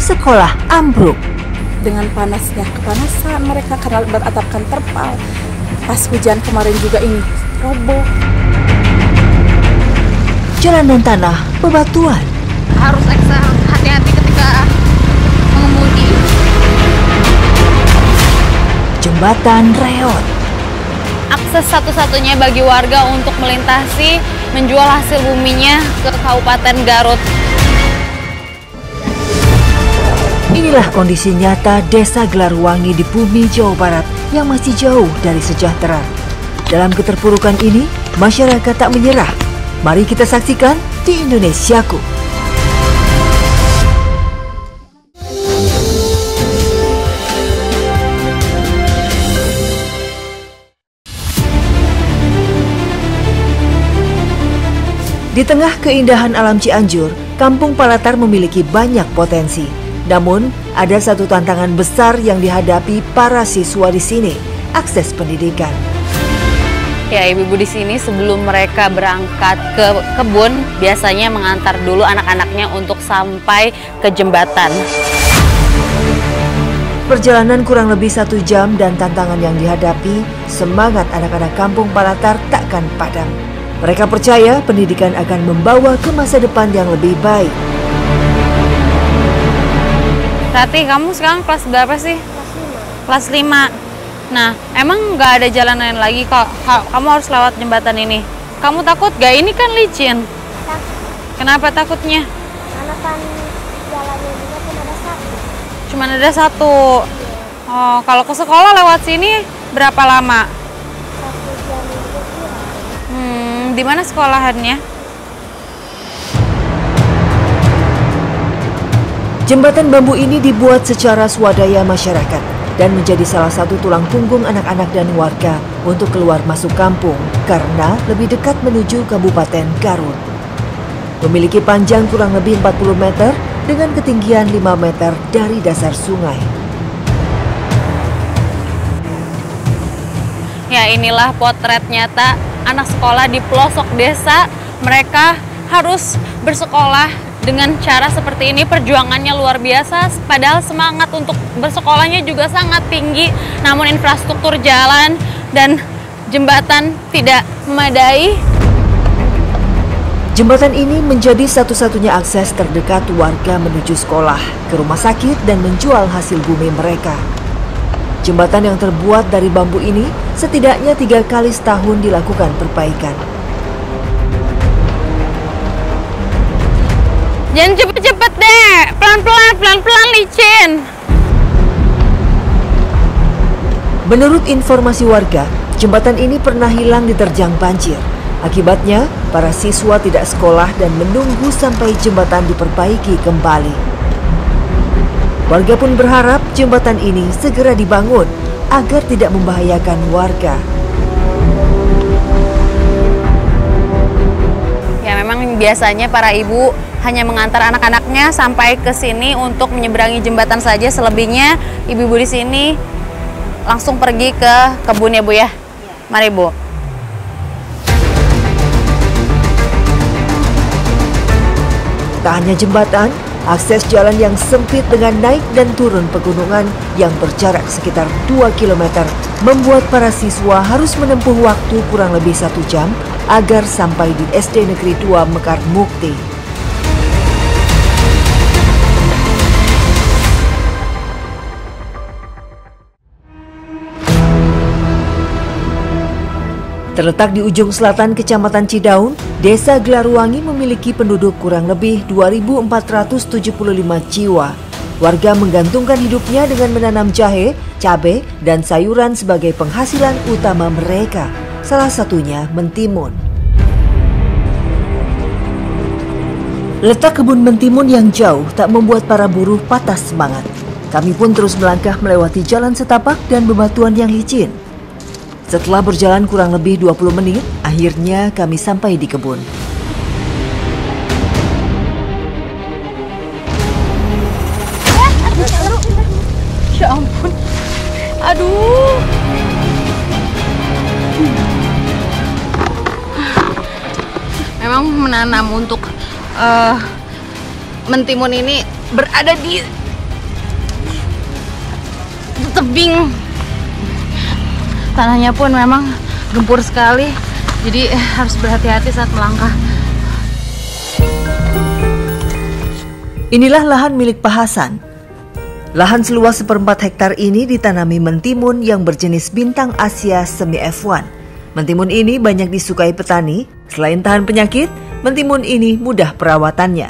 sekolah ambruk. Dengan panasnya kepanasan mereka karena beratapkan terpal. Pas hujan kemarin juga ini roboh. Jalanan tanah bebatuan. Harus ekstra hati-hati ketika mengemudi. Jembatan reot. Akses satu-satunya bagi warga untuk melintasi menjual hasil buminya ke Kabupaten Garut. Inilah kondisi nyata Desa Gelarwangi di Bumi, Jawa Barat yang masih jauh dari sejahtera. Dalam keterpurukan ini, masyarakat tak menyerah. Mari kita saksikan di Indonesiaku. Di tengah keindahan alam Cianjur, Kampung Palatar memiliki banyak potensi. Namun, ada satu tantangan besar yang dihadapi para siswa di sini, akses pendidikan. Ya, ibu-ibu di sini sebelum mereka berangkat ke kebun, biasanya mengantar dulu anak-anaknya untuk sampai ke jembatan. Perjalanan kurang lebih 1 jam dan tantangan yang dihadapi, semangat anak-anak Kampung Palatar takkan padam. Mereka percaya pendidikan akan membawa ke masa depan yang lebih baik. Tati, kamu sekarang kelas berapa sih? Kelas 5. Nah, emang nggak ada jalan lain lagi kok? Kamu harus lewat jembatan ini. Kamu takut gak? Ini kan licin. Takut. Kenapa takutnya? Karena kan jalannya juga cuma ada satu. Cuma ada satu. Oh, kalau ke sekolah lewat sini berapa lama? 1 jam lebih kurang. Di mana sekolahannya? Jembatan bambu ini dibuat secara swadaya masyarakat dan menjadi salah satu tulang punggung anak-anak dan warga untuk keluar masuk kampung karena lebih dekat menuju Kabupaten Garut. Memiliki panjang kurang lebih 40 meter dengan ketinggian 5 meter dari dasar sungai. Ya, inilah potret nyata anak sekolah di pelosok desa. Mereka harus bersekolah dengan cara seperti ini. Perjuangannya luar biasa, padahal semangat untuk bersekolahnya juga sangat tinggi. Namun infrastruktur jalan dan jembatan tidak memadai. Jembatan ini menjadi satu-satunya akses terdekat warga menuju sekolah, ke rumah sakit dan menjual hasil bumi mereka. Jembatan yang terbuat dari bambu ini setidaknya 3 kali setahun dilakukan perbaikan. Jangan cepet-cepet deh, pelan-pelan licin. Menurut informasi warga, jembatan ini pernah hilang diterjang banjir. Akibatnya, para siswa tidak sekolah dan menunggu sampai jembatan diperbaiki kembali. Warga pun berharap jembatan ini segera dibangun agar tidak membahayakan warga. Ya, memang biasanya para ibu hanya mengantar anak-anaknya sampai ke sini untuk menyeberangi jembatan saja. Selebihnya ibu-ibu di sini langsung pergi ke kebun ya Bu ya. Mari Bu. Tak hanya jembatan, akses jalan yang sempit dengan naik dan turun pegunungan yang berjarak sekitar 2 km membuat para siswa harus menempuh waktu kurang lebih 1 jam agar sampai di SD Negeri 2 Mekar Mukti. Terletak di ujung selatan Kecamatan Cidaun, Desa Gelarwangi memiliki penduduk kurang lebih 2.475 jiwa. Warga menggantungkan hidupnya dengan menanam jahe, cabai, dan sayuran sebagai penghasilan utama mereka. Salah satunya mentimun. Letak kebun mentimun yang jauh tak membuat para buruh patah semangat. Kami pun terus melangkah melewati jalan setapak dan bebatuan yang licin. Setelah berjalan kurang lebih 20 menit, akhirnya kami sampai di kebun. Ya ampun. Aduh. Memang menanam untuk mentimun ini berada di tebing. Tanahnya pun memang gempur sekali, jadi harus berhati-hati saat melangkah. Inilah lahan milik Pak Hasan. Lahan seluas 1/4 hektar ini ditanami mentimun yang berjenis bintang Asia semi F1. Mentimun ini banyak disukai petani. Selain tahan penyakit, mentimun ini mudah perawatannya.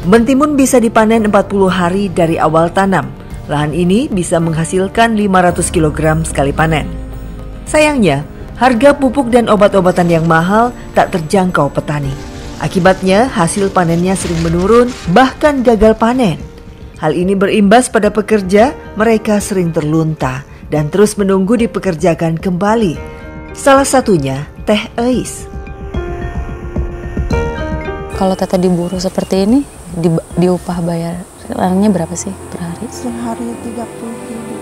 Mentimun bisa dipanen 40 hari dari awal tanam. Lahan ini bisa menghasilkan 500 kg sekali panen. Sayangnya, harga pupuk dan obat-obatan yang mahal tak terjangkau petani. Akibatnya, hasil panennya sering menurun, bahkan gagal panen. Hal ini berimbas pada pekerja, mereka sering terlunta dan terus menunggu dipekerjakan kembali. Salah satunya, Teh Eis. Kalau Teteh diburu seperti ini, diupah bayarannya berapa sih per hari? Sehari 30.000.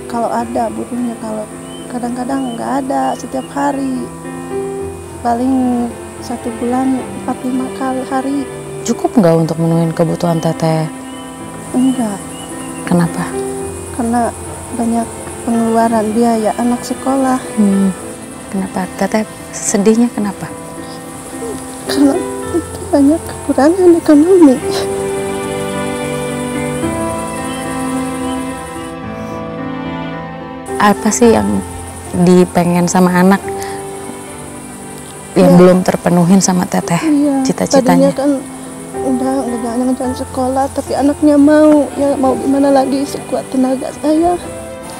Kalau ada burunya, kalau kadang-kadang nggak ada setiap hari. Paling 1 bulan 4-5 kali hari. Cukup nggak untuk memenuhi kebutuhan Teteh? Enggak. Kenapa? Karena banyak pengeluaran biaya anak sekolah. Kenapa? Teteh sedihnya kenapa? Karena itu banyak kekurangan ekonomi. Apa sih yang dipengen sama anak yang belum terpenuhin sama Teteh? Iya, Cita-citanya? tadinya kan udah ngejalan sekolah, tapi anaknya mau gimana lagi sekuat tenaga saya.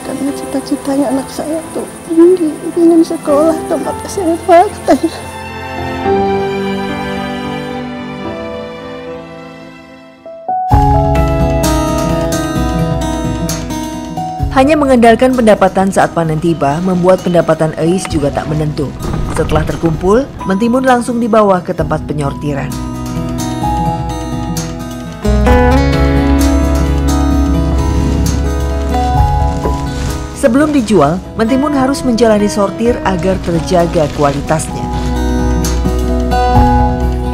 Karena cita-citanya anak saya tuh tinggi, ingin sekolah tempat SMA katanya. Hanya mengandalkan pendapatan saat panen tiba membuat pendapatan Eis juga tak menentu. Setelah terkumpul, mentimun langsung dibawa ke tempat penyortiran. Sebelum dijual, mentimun harus menjalani sortir agar terjaga kualitasnya.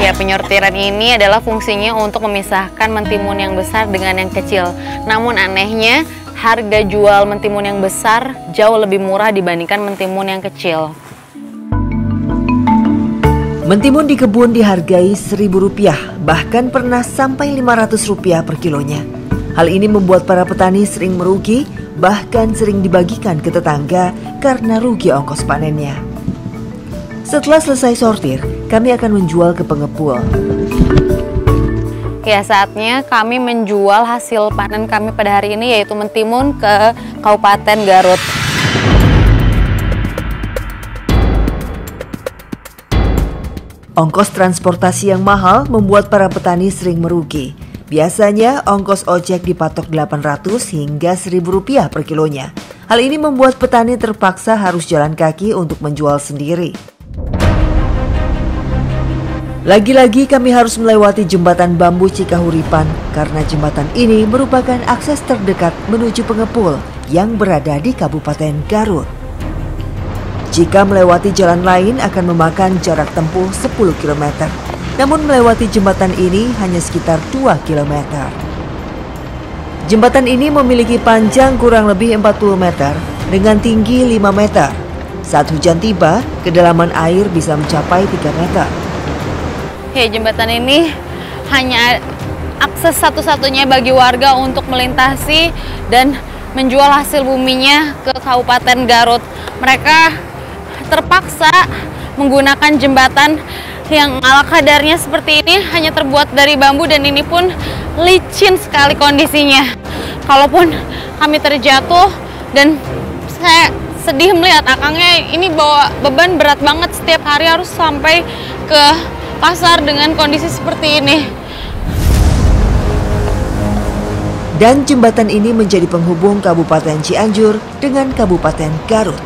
Ya, penyortiran ini adalah fungsinya untuk memisahkan mentimun yang besar dengan yang kecil. Namun anehnya, harga jual mentimun yang besar jauh lebih murah dibandingkan mentimun yang kecil. Mentimun di kebun dihargai Rp1.000, bahkan pernah sampai Rp500 per kilonya. Hal ini membuat para petani sering merugi, bahkan sering dibagikan ke tetangga karena rugi ongkos panennya. Setelah selesai sortir, kami akan menjual ke pengepul. Ya, saatnya kami menjual hasil panen kami pada hari ini, yaitu mentimun ke Kabupaten Garut. Ongkos transportasi yang mahal membuat para petani sering merugi. Biasanya ongkos ojek dipatok Rp800 hingga Rp1.000 per kilonya. Hal ini membuat petani terpaksa harus jalan kaki untuk menjual sendiri. Lagi-lagi kami harus melewati jembatan bambu Cikahuripan karena jembatan ini merupakan akses terdekat menuju pengepul yang berada di Kabupaten Garut. Jika melewati jalan lain akan memakan jarak tempuh 10 km. Namun melewati jembatan ini hanya sekitar 2 km. Jembatan ini memiliki panjang kurang lebih 40 meter dengan tinggi 5 meter. Saat hujan tiba, kedalaman air bisa mencapai 3 meter. Ya, jembatan ini hanya akses satu-satunya bagi warga untuk melintasi dan menjual hasil buminya ke Kabupaten Garut. Mereka terpaksa menggunakan jembatan yang ala kadarnya seperti ini, hanya terbuat dari bambu dan ini pun licin sekali kondisinya. Kalaupun kami terjatuh, dan saya sedih melihat akangnya ini bawa beban berat banget, setiap hari harus sampai ke pasar dengan kondisi seperti ini. Dan jembatan ini menjadi penghubung Kabupaten Cianjur dengan Kabupaten Garut.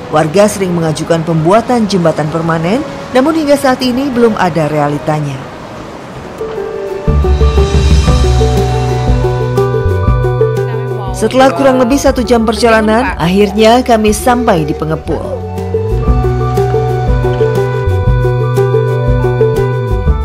Warga sering mengajukan pembuatan jembatan permanen, namun hingga saat ini belum ada realitanya. Setelah kurang lebih 1 jam perjalanan, akhirnya kami sampai di pengepul.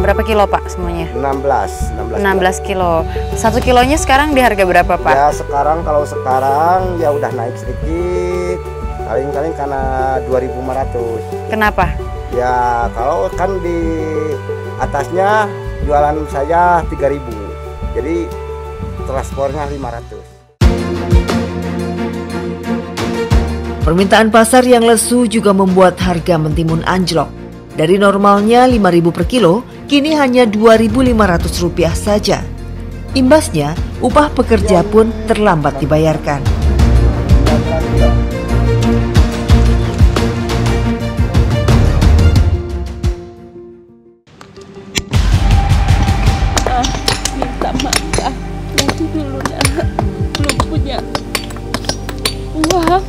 Berapa kilo Pak semuanya? 16 kilo. 1 kilonya sekarang di harga berapa Pak? Ya kalau sekarang ya udah naik sedikit. Paling karena 2.500. Kenapa? Ya kalau kan di atasnya jualan saya 3.000. Jadi transportnya 500. Permintaan pasar yang lesu juga membuat harga mentimun anjlok. Dari normalnya 5.000 per kilo, kini hanya Rp2.500 saja. Imbasnya, upah pekerja pun terlambat dibayarkan. Minta maaf, nanti dulu belum punya uang.